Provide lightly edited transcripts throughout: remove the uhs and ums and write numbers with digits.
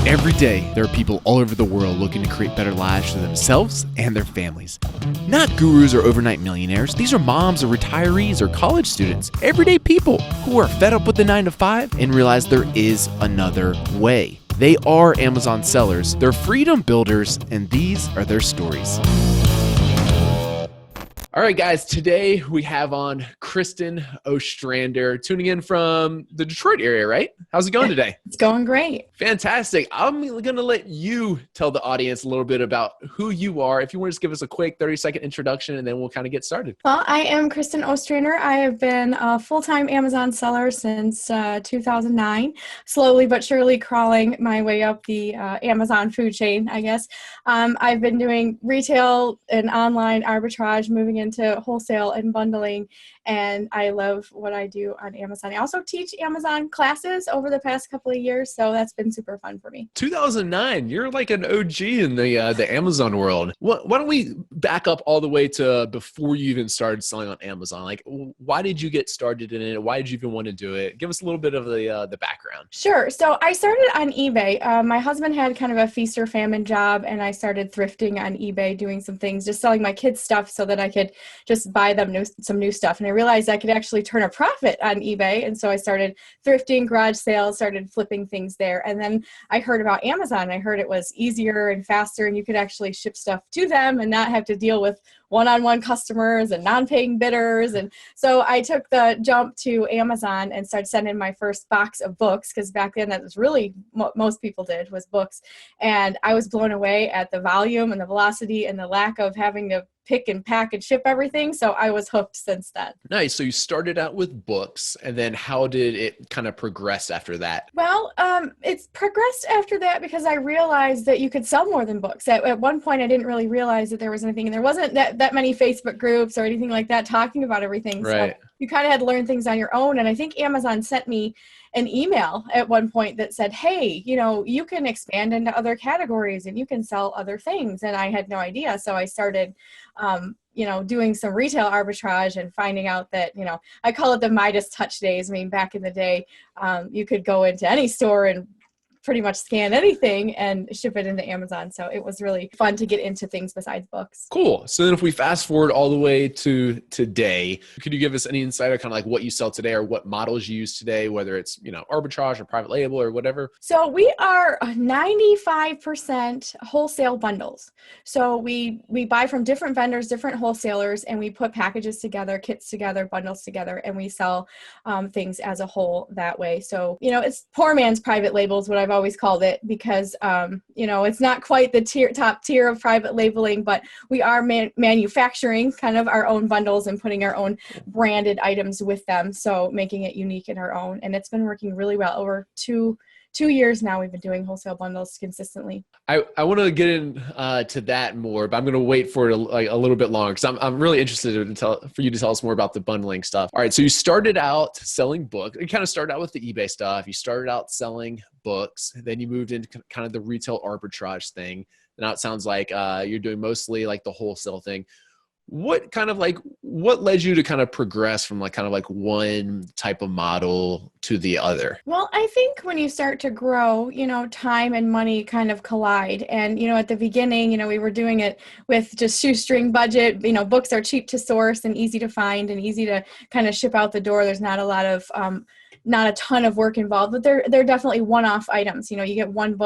Every day, there are people all over the world looking to create better lives for themselves and their families. Not gurus or overnight millionaires. These are moms or retirees or college students, everyday people who are fed up with the 9 to 5 and realize there is another way. They are Amazon sellers, they're freedom builders, and these are their stories. All right, guys, today we have on Kristen Ostrander, tuning in from the Detroit area, right? How's it going today? It's going great. Fantastic. I'm going to let you tell the audience a little bit about who you are. If you want to just give us a quick 30-second introduction, and then we'll kind of get started. Well, I am Kristen Ostrander. I have been a full-time Amazon seller since 2009, slowly but surely crawling my way up the Amazon food chain, I guess. I've been doing retail and online arbitrage, moving into wholesale and bundling, and I love what I do on Amazon. I also teach Amazon classes over the past couple of years, so that's been super fun for me. 2009, you're like an OG in the Amazon world. Why don't we back up all the way to before you even started selling on Amazon? Like, why did you get started in it? Why did you even want to do it? Give us a little bit of the background. Sure. So I started on eBay. My husband had kind of a feast or famine job, and I started thrifting on eBay, doing some things, just selling my kids stuff so that I could just buy them some new stuff. And I realized I could actually turn a profit on eBay. And so I started thrifting, garage sales, started flipping things there. And then I heard about Amazon. I heard it was easier and faster, and you could actually ship stuff to them and not have to deal with one-on-one customers and non-paying bidders. And so I took the jump to Amazon and started sending my first box of books, because back then that was really what most people did, was books. And I was blown away at the volume and the velocity and the lack of having to pick and pack and ship everything. So I was hooked since then. Nice. So you started out with books, and then how did it kind of progress after that? Well, it's progressed after that because I realized that you could sell more than books. At one point, I didn't really realize that there was anything, and there wasn't that many Facebook groups or anything like that talking about everything. Right. So you kind of had to learn things on your own. And I think Amazon sent me an email at one point that said, hey, you can expand into other categories and you can sell other things. And I had no idea. So I started, doing some retail arbitrage and finding out that, I call it the Midas touch days. I mean, back in the day, you could go into any store and pretty much scan anything and ship it into Amazon. So it was really fun to get into things besides books. Cool. So then if we fast forward all the way to today, could you give us any insight on kind of like what you sell today or what models you use today, whether it's, arbitrage or private label or whatever? So we are 95% wholesale bundles. So we buy from different vendors, different wholesalers, and we put packages together, kits together, bundles together, and we sell things as a whole that way. So, it's poor man's private label is what I've always called it, because it's not quite the top tier of private labeling, but we are manufacturing kind of our own bundles and putting our own branded items with them, so making it unique in our own. And it's been working really well. Over two years now we've been doing wholesale bundles consistently. I want to get into that more, but I'm going to wait for it a little bit longer, because I'm really interested for you to tell us more about the bundling stuff. All right, so you started out selling books. You kind of started out with the eBay stuff. You started out selling books, then you moved into kind of the retail arbitrage thing. Now it sounds like you're doing mostly like the wholesale thing. What led you to kind of progress from one type of model to the other? Well, I think when you start to grow, time and money kind of collide. And, at the beginning, we were doing it with just shoestring budget. Books are cheap to source and easy to find and easy to kind of ship out the door. There's not a ton of work involved, but they're definitely one-off items. You get one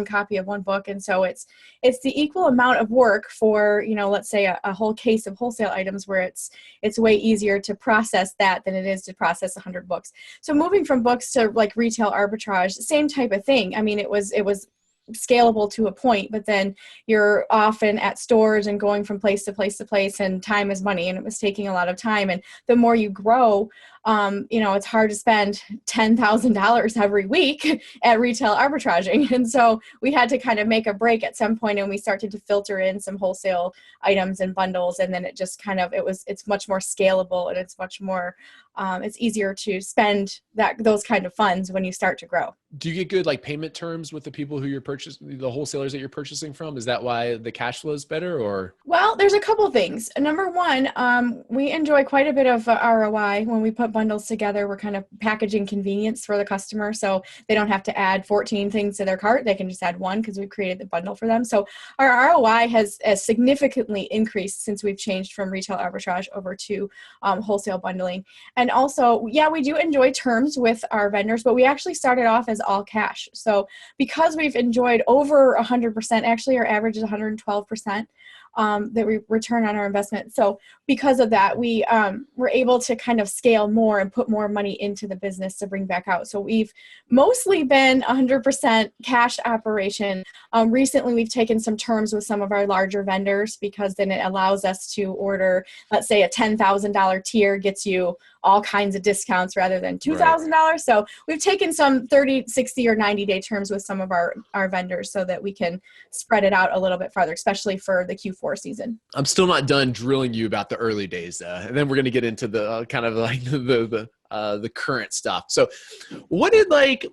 copy of one book. And so it's the equal amount of work for, let's say a whole case of wholesale items, where it's way easier to process that than it is to process 100 books. So moving from books to like retail arbitrage, same type of thing. I mean, it was scalable to a point, but then you're often at stores and going from place to place to place, and time is money, and it was taking a lot of time. And the more you grow, it's hard to spend $10,000 every week at retail arbitraging. And so we had to kind of make a break at some point, and we started to filter in some wholesale items and bundles. And then it just it's much more scalable, and it's much more, it's easier to spend those kind of funds when you start to grow. Do you get good payment terms with the people who you're purchasing, the wholesalers that you're purchasing from? Is that why the cash flow is better, or? Well, there's a couple things. Number one, we enjoy quite a bit of ROI when we put put bundles together. We're kind of packaging convenience for the customer, so they don't have to add 14 things to their cart. They can just add one because we've created the bundle for them. So our ROI has significantly increased since we've changed from retail arbitrage over to wholesale bundling. And also, yeah, we do enjoy terms with our vendors, but we actually started off as all cash. So because we've enjoyed over 100%, actually our average is 112%. That we return on our investment. So because of that, we were able to kind of scale more and put more money into the business to bring back out. So we've mostly been 100% cash operation. Recently, we've taken some terms with some of our larger vendors because then it allows us to order, let's say a $10,000 tier gets you all kinds of discounts rather than $2,000. Right. So we've taken some 30, 60, or 90-day terms with some of our vendors so that we can spread it out a little bit farther, especially for the Q4 season. I'm still not done drilling you about the early days, and then we're going to get into the kind of like the current stuff. So what did like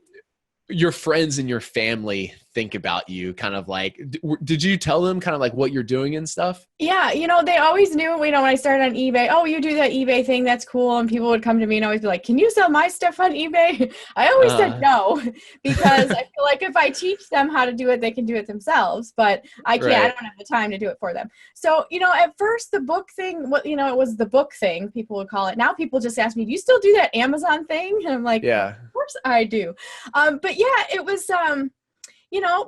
your friends and your family think about you? Kind of like, did you tell them kind of like what you're doing and stuff? Yeah, they always knew, when I started on eBay, oh, you do that eBay thing, that's cool. And people would come to me and always be like, can you sell my stuff on eBay? I always said no, because I feel like if I teach them how to do it, they can do it themselves, but I can't, I don't have the time to do it for them. So, at first the book thing, it was the book thing, people would call it. Now people just ask me, do you still do that Amazon thing? And I'm like, yeah, of course I do. But yeah, it was,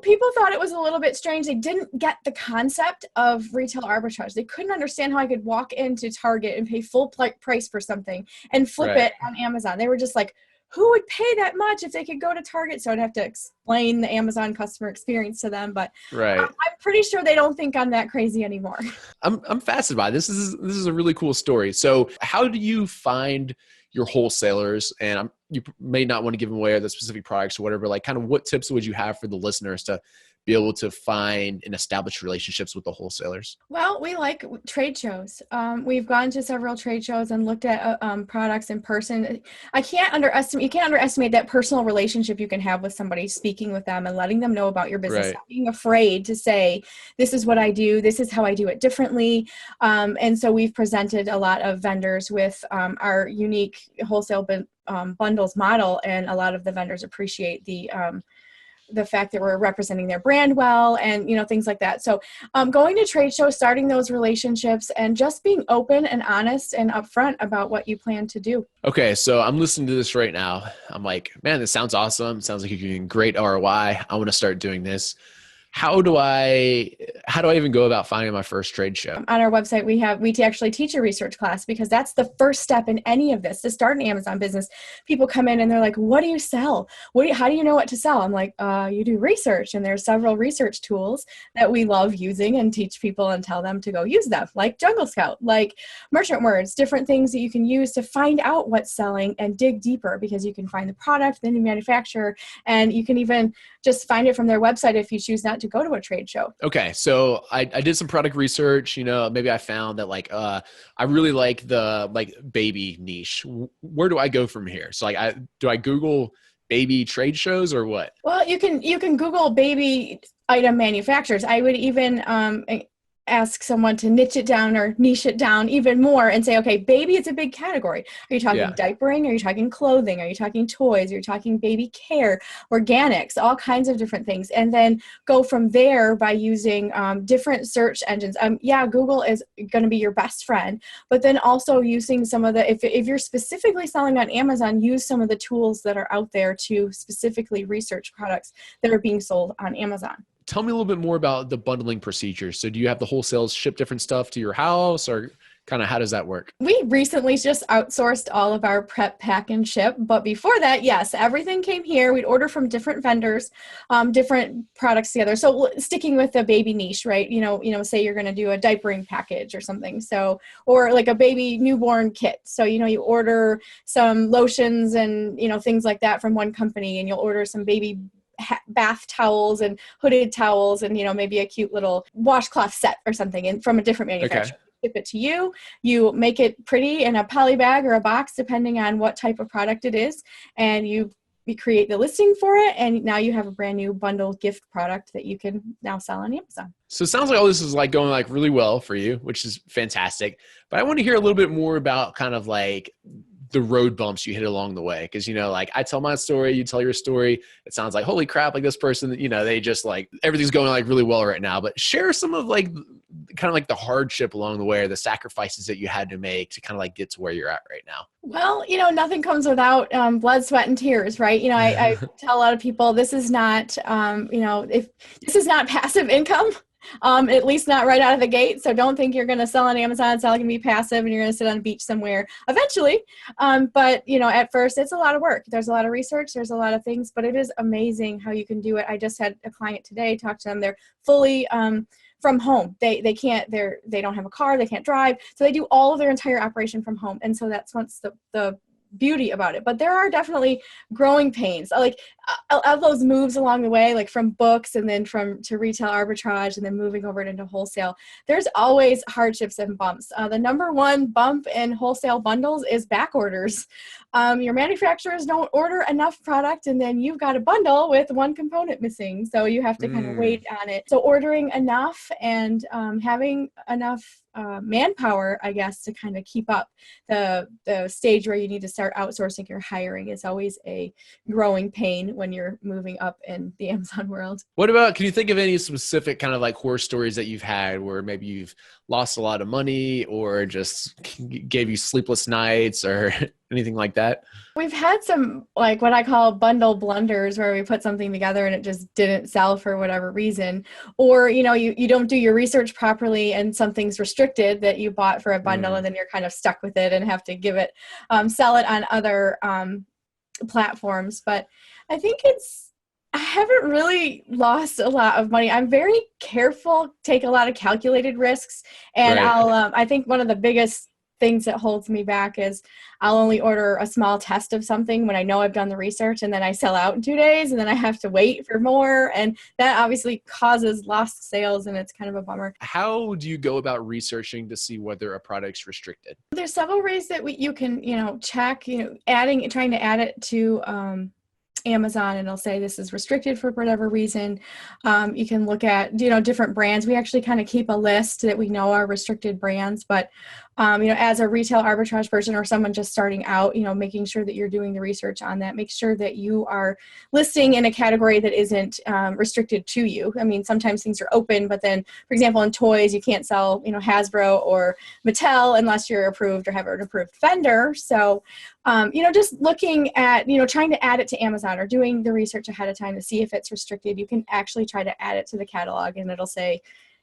people thought it was a little bit strange. They didn't get the concept of retail arbitrage. They couldn't understand how I could walk into Target and pay full price for something and flip it on Amazon. They were just like, who would pay that much if they could go to Target? So I'd have to explain the Amazon customer experience to them. But I'm pretty sure they don't think I'm that crazy anymore. I'm fascinated by this. This is a really cool story. So how do you find your wholesalers? And you may not want to give them away the specific products or whatever, like kind of what tips would you have for the listeners to be able to find and establish relationships with the wholesalers? Well, we like trade shows. We've gone to several trade shows and looked at products in person. You can't underestimate that personal relationship you can have with somebody, speaking with them and letting them know about your business, not being afraid to say, this is what I do, this is how I do it differently. And so we've presented a lot of vendors with our unique wholesale bundles model, and a lot of the vendors appreciate the fact that we're representing their brand well, and things like that. So going to trade shows, starting those relationships, and just being open and honest and upfront about what you plan to do. Okay, so I'm listening to this right now. I'm like, man, this sounds awesome. It sounds like you're getting great ROI. I want to start doing this. How do I even go about finding my first trade show? On our website, we actually teach a research class, because that's the first step in any of this. To start an Amazon business, people come in and they're like, what do you sell? How do you know what to sell? I'm like, you do research. And there's several research tools that we love using and teach people and tell them to go use them, like Jungle Scout, like Merchant Words, different things that you can use to find out what's selling and dig deeper, because you can find the product, then you manufacture, and you can even just find it from their website if you choose not to go to a trade show. Okay. So I did some product research, maybe I found that I really like the baby niche. Where do I go from here? So do I Google baby trade shows or what? Well, you can Google baby item manufacturers. I would even ask someone to niche it down even more and say, okay, baby is a big category. Are you talking diapering? Are you talking clothing? Are you talking toys? Are you talking baby care, organics, all kinds of different things? And then go from there by using different search engines. Google is going to be your best friend, but then also using some of the, if you're specifically selling on Amazon, use some of the tools that are out there to specifically research products that are being sold on Amazon. Tell me a little bit more about the bundling procedure. So do you have the wholesales ship different stuff to your house, or kind of how does that work? We recently just outsourced all of our prep, pack, and ship. But before that, yes, everything came here. We'd order from different vendors, different products together. So sticking with the baby niche, right? Say you're going to do a diapering package or something. So, or like a baby newborn kit. So, you order some lotions and, things like that from one company, and you'll order some baby bath towels and hooded towels and maybe a cute little washcloth set or something, and from a different manufacturer. Ship it to you. You make it pretty in a poly bag or a box, depending on what type of product it is, and you create the listing for it, and now you have a brand new bundle gift product that you can now sell on Amazon. So it sounds like all this is going really well for you, which is fantastic. But I want to hear a little bit more about kind of the road bumps you hit along the way. Cause like I tell my story, you tell your story. It sounds like, holy crap, like this person, they just like, everything's going like really well right now, but share some of like kind of like the hardship along the way, or the sacrifices that you had to make to kind of like get to where you're at right now. Well, nothing comes without blood, sweat, and tears, right? I tell a lot of people this is not, if this is not passive income, at least not right out of the gate. So don't think you're going to sell on Amazon. It's all going to be passive and you're going to sit on a beach somewhere eventually. But at first it's a lot of work. There's a lot of research. There's a lot of things, but it is amazing how you can do it. I just had a client today, talk to them. They're fully, from home. They don't have a car, they can't drive. So they do all of their entire operation from home. And so that's what's the beauty about it. But there are definitely growing pains, like of those moves along the way, like from books and then to retail arbitrage and then moving over into wholesale. There's always hardships and bumps. The number one bump in wholesale bundles is back orders. Your manufacturers don't order enough product, and then you've got a bundle with one component missing. So you have to kind of wait on it. So ordering enough and having enough manpower, I guess, to kind of keep up the stage where you need to start outsourcing your hiring is always a growing pain when you're moving up in the Amazon world. What about, can you think of any specific kind of like horror stories that you've had where maybe you've lost a lot of money or just gave you sleepless nights or anything like that? We've had some, like what I call bundle blunders, where we put something together and it just didn't sell for whatever reason. Or, you don't do your research properly and something's restricted that you bought for a bundle and then you're kind of stuck with it and have to sell it on other platforms. But I think I haven't really lost a lot of money. I'm very careful, take a lot of calculated risks. And right. I think one of the biggest things that holds me back is I'll only order a small test of something when I know I've done the research, and then I sell out in 2 days and then I have to wait for more. And that obviously causes lost sales, and it's kind of a bummer. How do you go about researching to see whether a product's restricted? There's several ways that you can, check, trying to add it to, Amazon, and it'll say this is restricted for whatever reason. You can look at, different brands. We actually kind of keep a list that we know are restricted brands, but as a retail arbitrage person or someone just starting out, making sure that you're doing the research on that. Make sure that you are listing in a category that isn't restricted to you. I mean, sometimes things are open, but then, for example, in toys, you can't sell, Hasbro or Mattel unless you're approved or have an approved vendor. So, just looking at, trying to add it to Amazon or doing the research ahead of time to see if it's restricted. You can actually try to add it to the catalog, and it'll say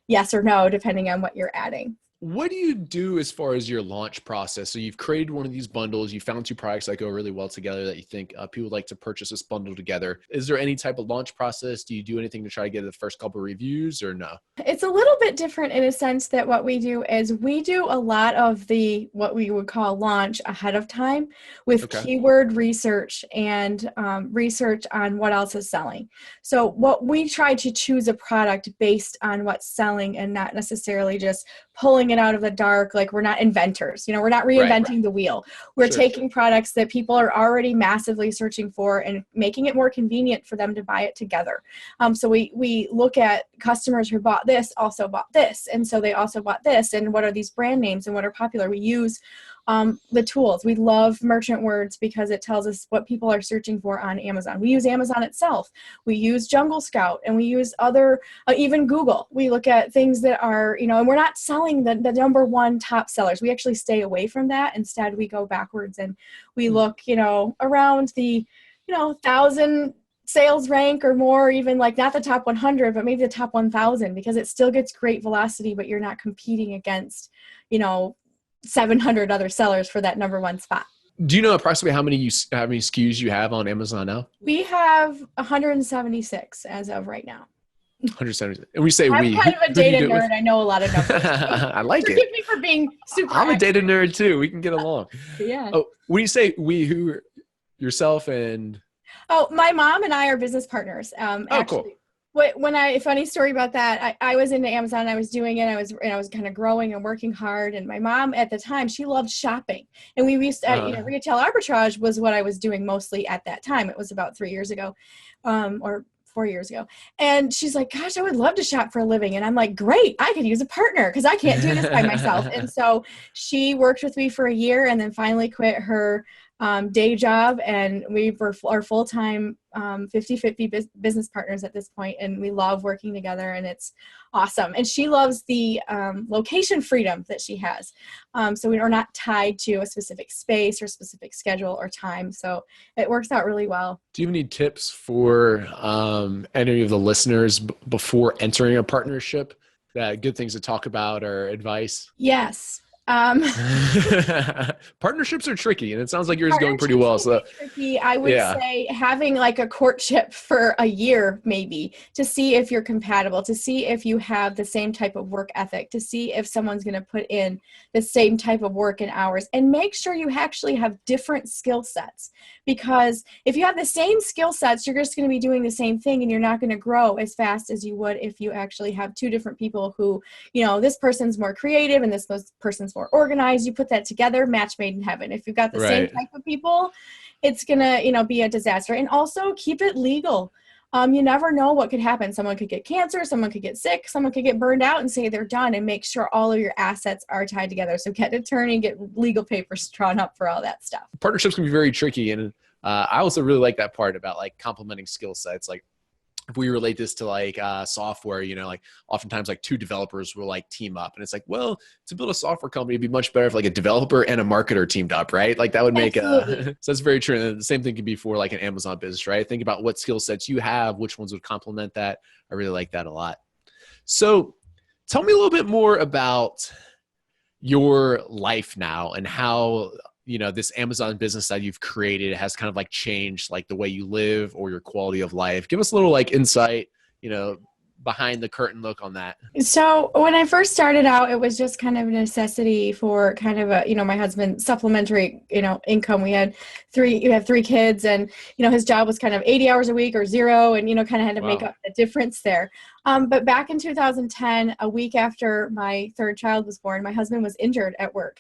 yes or no, depending on what you're adding. What do you do as far as your launch process? So you've created one of these bundles, you found two products that go really well together that you think people would like to purchase this bundle together. Is there any type of launch process? Do you do anything to try to get the first couple of reviews or no? It's a little bit different in a sense that what we do is we do a lot of what we would call launch ahead of time with keyword research and research on what else is selling. So what we try to choose a product based on what's selling and not necessarily just pulling it out of the dark. Like, we're not inventors, we're not reinventing the wheel. We're taking products that people are already massively searching for and making it more convenient for them to buy it together. So we look at customers who bought this also bought this. And so they also bought this. And what are these brand names and what are popular? We use the tools. We love merchant words because it tells us what people are searching for on Amazon. We use Amazon itself. We use Jungle Scout, and we use other, even Google. We look at things that are, and we're not selling the number one top sellers. We actually stay away from that. Instead, we go backwards and we look, around the, 1,000 sales rank or more, even like not the top 100, but maybe the top 1,000, because it still gets great velocity, but you're not competing against, 700 other sellers for that number one spot. Do you know approximately how many SKUs you have on Amazon now? We have 176 as of right now. 176. And we say I'm kind of a data nerd. I know a lot of numbers. I like it. Forgive me for being super I'm a data nerd too. We can get along. Yeah. Oh, when you say we, who, yourself and? Oh, my mom and I are business partners. Actually, cool. Funny story about that. I was into Amazon. I was doing it. I was kind of growing and working hard. And my mom at the time, she loved shopping. And we used to, retail arbitrage was what I was doing mostly at that time. It was about 3 years ago, or 4 years ago. And she's like, gosh, I would love to shop for a living. And I'm like, great, I could use a partner because I can't do this by myself. And so she worked with me for a year and then finally quit her day job. And we were our full-time 50-50 business partners at this point. And we love working together and it's awesome. And she loves the location freedom that she has. So we are not tied to a specific space or specific schedule or time. So it works out really well. Do you have any tips for any of the listeners before entering a partnership? Good things to talk about or advice? Yes. Partnerships are tricky, and it sounds like yours is going pretty well. So tricky. I would say having like a courtship for a year, maybe, to see if you're compatible, to see if you have the same type of work ethic, to see if someone's going to put in the same type of work and hours, and make sure you actually have different skill sets. Because if you have the same skill sets, you're just going to be doing the same thing, and you're not going to grow as fast as you would if you actually have two different people who, this person's more creative and this person's more organized. You put that together, match made in heaven. If you've got the same type of people, it's gonna, be a disaster. And also keep it legal. You never know what could happen. Someone could get cancer, someone could get sick, someone could get burned out and say they're done, and make sure all of your assets are tied together. So get an attorney, get legal papers drawn up for all that stuff. Partnerships can be very tricky. And I also really like that part about like complementing skill sets. Like, if we relate this to like software, like oftentimes like two developers will like team up, and it's like, well, to build a software company, it'd be much better if like a developer and a marketer teamed up, right? Like that would make so that's very true. And the same thing could be for like an Amazon business, right? Think about what skill sets you have, which ones would complement that. I really like that a lot. So tell me a little bit more about your life now and how this Amazon business that you've created has kind of like changed like the way you live or your quality of life. Give us a little like insight, behind the curtain look on that. So when I first started out, it was just kind of a necessity for kind of a, my husband's supplementary, income. We have three kids, and, his job was kind of 80 hours a week or zero, and, kind of had to make up the difference there. But back in 2010, a week after my third child was born, my husband was injured at work,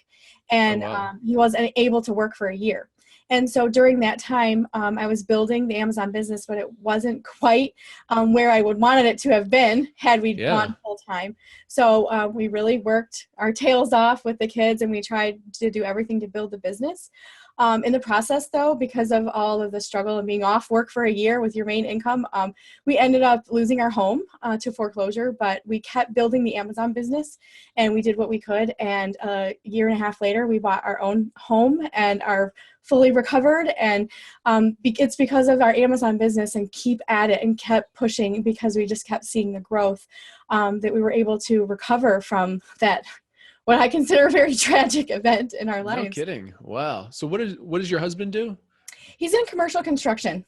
and he wasn't able to work for a year. And so during that time, I was building the Amazon business, but it wasn't quite where I would wanted it to have been had we gone full time. So we really worked our tails off with the kids, and we tried to do everything to build the business. In the process, though, because of all of the struggle of being off work for a year with your main income, we ended up losing our home to foreclosure, but we kept building the Amazon business, and we did what we could. And a year and a half later, we bought our own home and are fully recovered. And it's because of our Amazon business and keep at it and kept pushing, because we just kept seeing the growth, that we were able to recover from that, what I consider a very tragic event in our lives. No kidding. Wow. So what does your husband do? He's in commercial construction.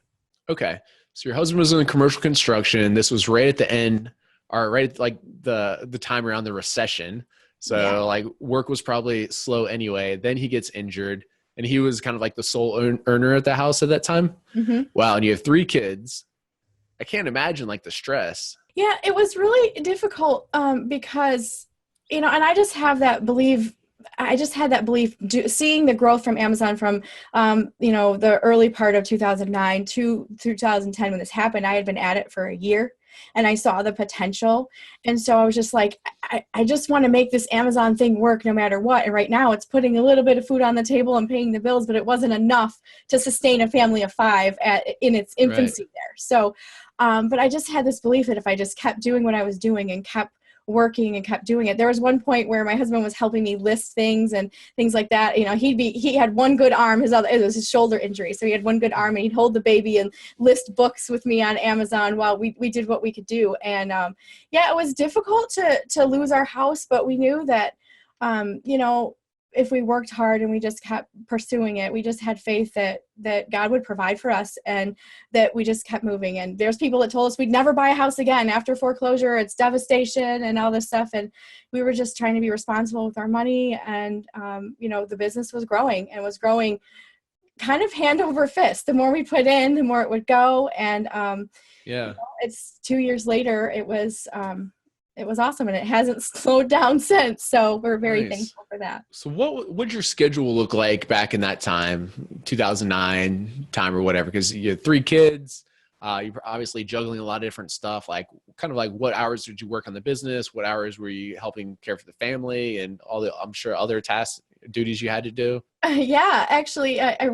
Okay. So your husband was in commercial construction. This was right at the end, or right at like the time around the recession. So like work was probably slow anyway. Then he gets injured, and he was kind of like the sole earner at the house at that time. Mm-hmm. Wow. And you have 3 kids. I can't imagine like the stress. Yeah, it was really difficult because, and I just have that belief. I just had that belief, seeing the growth from Amazon from, the early part of 2009 to 2010 when this happened. I had been at it for a year, and I saw the potential. And so I was just like, I just want to make this Amazon thing work no matter what. And right now it's putting a little bit of food on the table and paying the bills, but it wasn't enough to sustain a family of 5 in its infancy there. So, but I just had this belief that if I just kept doing what I was doing and kept working and kept doing it. There was one point where my husband was helping me list things and things like that. He had one good arm, it was his shoulder injury. So he had one good arm, and he'd hold the baby and list books with me on Amazon while we did what we could do. And it was difficult to lose our house, but we knew that, if we worked hard and we just kept pursuing it, we just had faith that God would provide for us, and that we just kept moving. And there's people that told us we'd never buy a house again after foreclosure. It's devastation and all this stuff. And we were just trying to be responsible with our money. And, the business was growing, and was growing kind of hand over fist. The more we put in, the more it would go. And it's 2 years later, it was awesome, and it hasn't slowed down since. So we're very thankful for that. So what would your schedule look like back in that time, 2009 time or whatever? Because you had 3 kids. You're obviously juggling a lot of different stuff. Like, kind of like, what hours did you work on the business? What hours were you helping care for the family and all the, I'm sure, other tasks, duties you had to do? Yeah, actually, I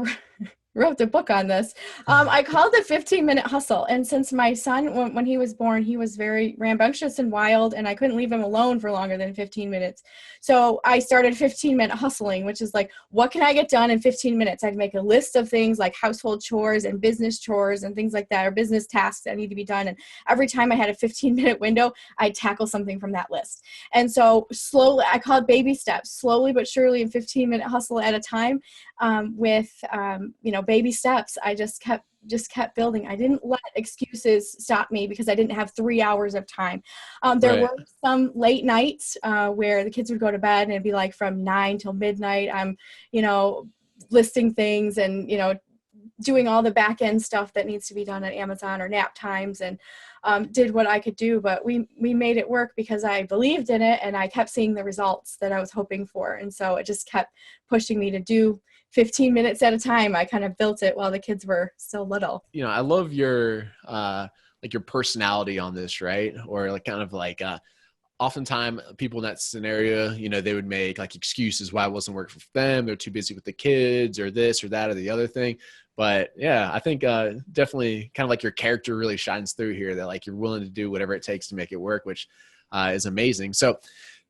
wrote a book on this. I called it 15-minute hustle. And since my son, when he was born, he was very rambunctious and wild, and I couldn't leave him alone for longer than 15 minutes. So I started 15-minute hustling, which is like, what can I get done in 15 minutes? I'd make a list of things like household chores and business chores and things like that, or business tasks that need to be done. And every time I had a 15-minute window, I'd tackle something from that list. And so slowly, I call it baby steps, slowly but surely, in 15-minute hustle at a time, with baby steps. I just kept building. I didn't let excuses stop me because I didn't have 3 hours of time. There Right. were some late nights where the kids would go to bed and it'd be like from 9 till midnight. I'm, listing things and, doing all the back end stuff that needs to be done at Amazon, or nap times, and did what I could do. But we made it work because I believed in it and I kept seeing the results that I was hoping for. And so it just kept pushing me to do 15 minutes at a time. I kind of built it while the kids were still little. I love your like your personality on this, right? Or like, kind of like, oftentimes people in that scenario, they would make like excuses why it wasn't working for them. They're too busy with the kids, or this or that or the other thing. But yeah, I think definitely kind of like your character really shines through here, that like you're willing to do whatever it takes to make it work, which is amazing. So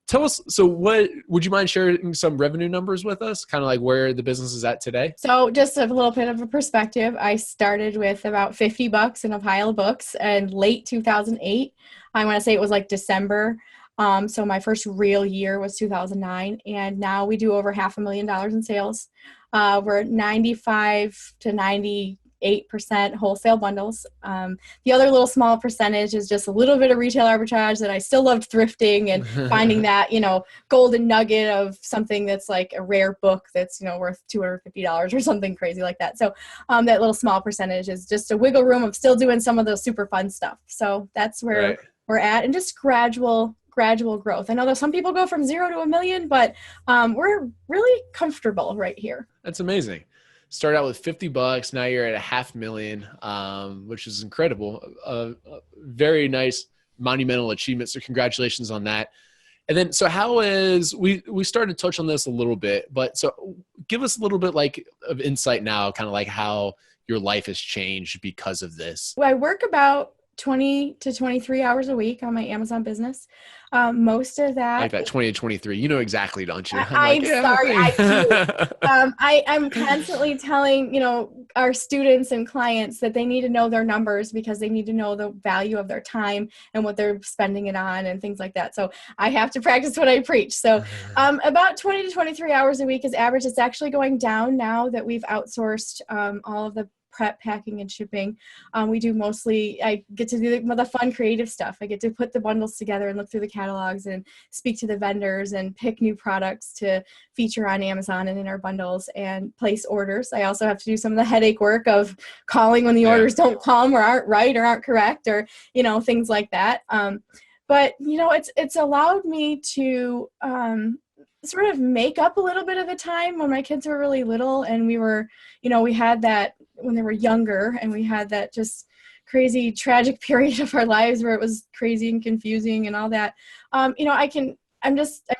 tell us, so what would you mind sharing some revenue numbers with us, kind of like where the business is at today? So just a little bit of a perspective, I started with about $50 in a pile of books, and late 2008, I want to say it was like December. So my first real year was 2009, and now we do over $500,000 in sales. We're 95 to 98% wholesale bundles. The other little small percentage is just a little bit of retail arbitrage that I still loved thrifting and finding that, golden nugget of something that's like a rare book that's, worth $250 or something crazy like that. So that little small percentage is just a wiggle room of still doing some of the super fun stuff. So that's where Right. we're at, and just gradual growth. I know that some people go from 0 to 1 million, but we're really comfortable right here. That's amazing. Start out with $50. Now you're at $500,000, which is incredible. Very nice monumental achievement. So congratulations on that. And then, so how is, we started to touch on this a little bit, but so give us a little bit like of insight now, kind of like how your life has changed because of this. I work about 20 to 23 hours a week on my Amazon business. Most of I like that. that 20 to 23, exactly, don't you? I'm sorry, I do. I'm constantly telling, our students and clients that they need to know their numbers because they need to know the value of their time and what they're spending it on and things like that. So I have to practice what I preach. So about 20 to 23 hours a week is average. It's actually going down now that we've outsourced all of the prep, packing, and shipping. We do mostly, I get to do the fun creative stuff. I get to put the bundles together and look through the catalogs and speak to the vendors and pick new products to feature on Amazon and in our bundles and place orders. I also have to do some of the headache work of calling when the orders don't come or aren't right or aren't correct, or, things like that. But, it's allowed me to sort of make up a little bit of the time when my kids were really little, and we were, we had that when they were younger, and we had that just crazy tragic period of our lives where it was crazy and confusing and all that. I'm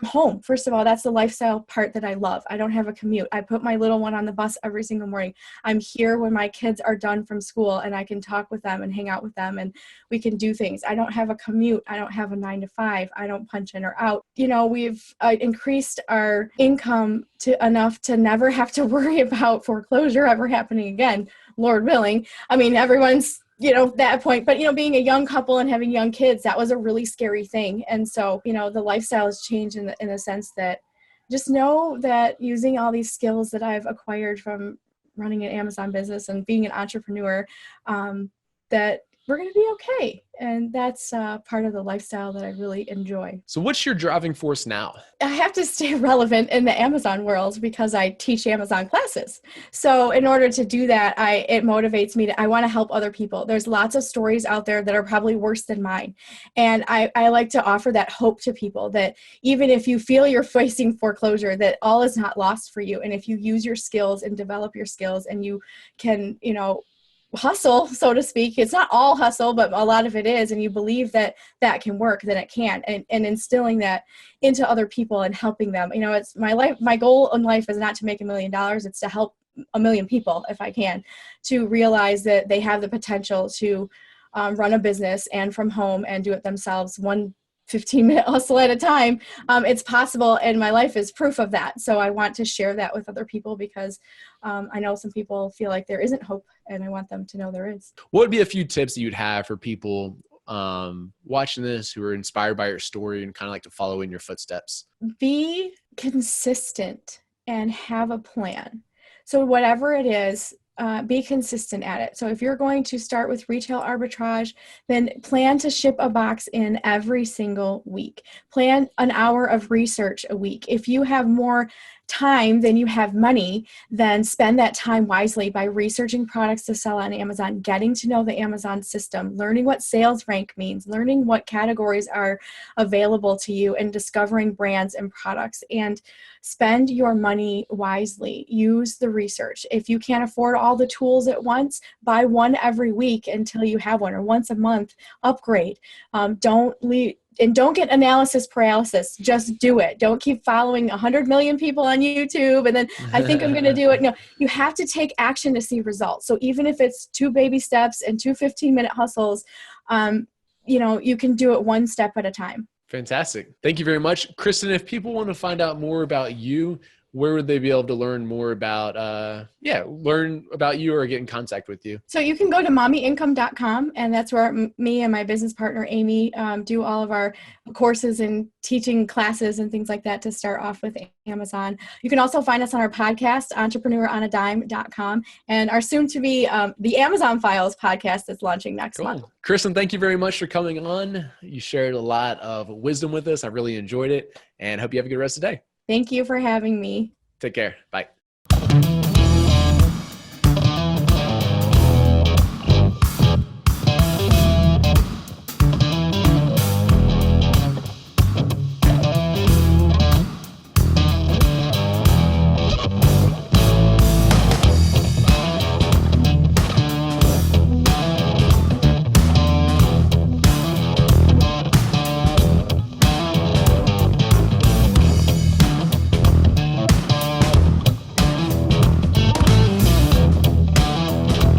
home. First of all, that's the lifestyle part that I love. I don't have a commute. I put my little one on the bus every single morning. I'm here when my kids are done from school, and I can talk with them and hang out with them, and we can do things. I don't have a commute. I don't have a 9 to 5. I don't punch in or out. We've increased our income to enough to never have to worry about foreclosure ever happening again, Lord willing. I mean, everyone's that point, but being a young couple and having young kids, that was a really scary thing. And so the lifestyle has changed in the sense that just know that using all these skills that I've acquired from running an Amazon business and being an entrepreneur, that we're going to be okay. And that's part of the lifestyle that I really enjoy. So what's your driving force now? I have to stay relevant in the Amazon world because I teach Amazon classes. So in order to do that, it motivates me I want to help other people. There's lots of stories out there that are probably worse than mine. And I like to offer that hope to people that even if you feel you're facing foreclosure, that all is not lost for you. And if you use your skills and develop your skills, and you can, hustle, so to speak. It's not all hustle, but a lot of it is. And you believe that that can work, then it can. And instilling that into other people and helping them. You know, it's my goal in life is not to make $1 million. It's to help 1 million people, if I can, to realize that they have the potential to run a business and from home and do it themselves, one 15-minute hustle at a time. It's possible, and my life is proof of that. So I want to share that with other people because I know some people feel like there isn't hope, and I want them to know there is. What would be a few tips that you'd have for people watching this who are inspired by your story and kind of like to follow in your footsteps? Be consistent and have a plan. So whatever it is, be consistent at it. So if you're going to start with retail arbitrage, then plan to ship a box in every single week. Plan an hour of research a week. If you have more time than you have money, then spend that time wisely by researching products to sell on Amazon, getting to know the Amazon system, learning what sales rank means, learning what categories are available to you, and discovering brands and products. And spend your money wisely. Use the research. If you can't afford all the tools at once, buy one every week until you have one, or once a month, upgrade. Don't get analysis paralysis. Just do it. Don't keep following 100 million people on YouTube and then I think I'm going to do it. No, you have to take action to see results. So even if it's 2 baby steps and 2 15-minute hustles, you can do it one step at a time. Fantastic. Thank you very much. Kristen, if people want to find out more about you, where would they be able to learn more about, learn about you or get in contact with you? So you can go to mommyincome.com, and that's where me and my business partner, Amy, do all of our courses and teaching classes and things like that to start off with Amazon. You can also find us on our podcast, entrepreneuronadime.com, and our soon-to-be the Amazon Files podcast is launching next month. Kristen, thank you very much for coming on. You shared a lot of wisdom with us. I really enjoyed it, and hope you have a good rest of the day. Thank you for having me. Take care. Bye.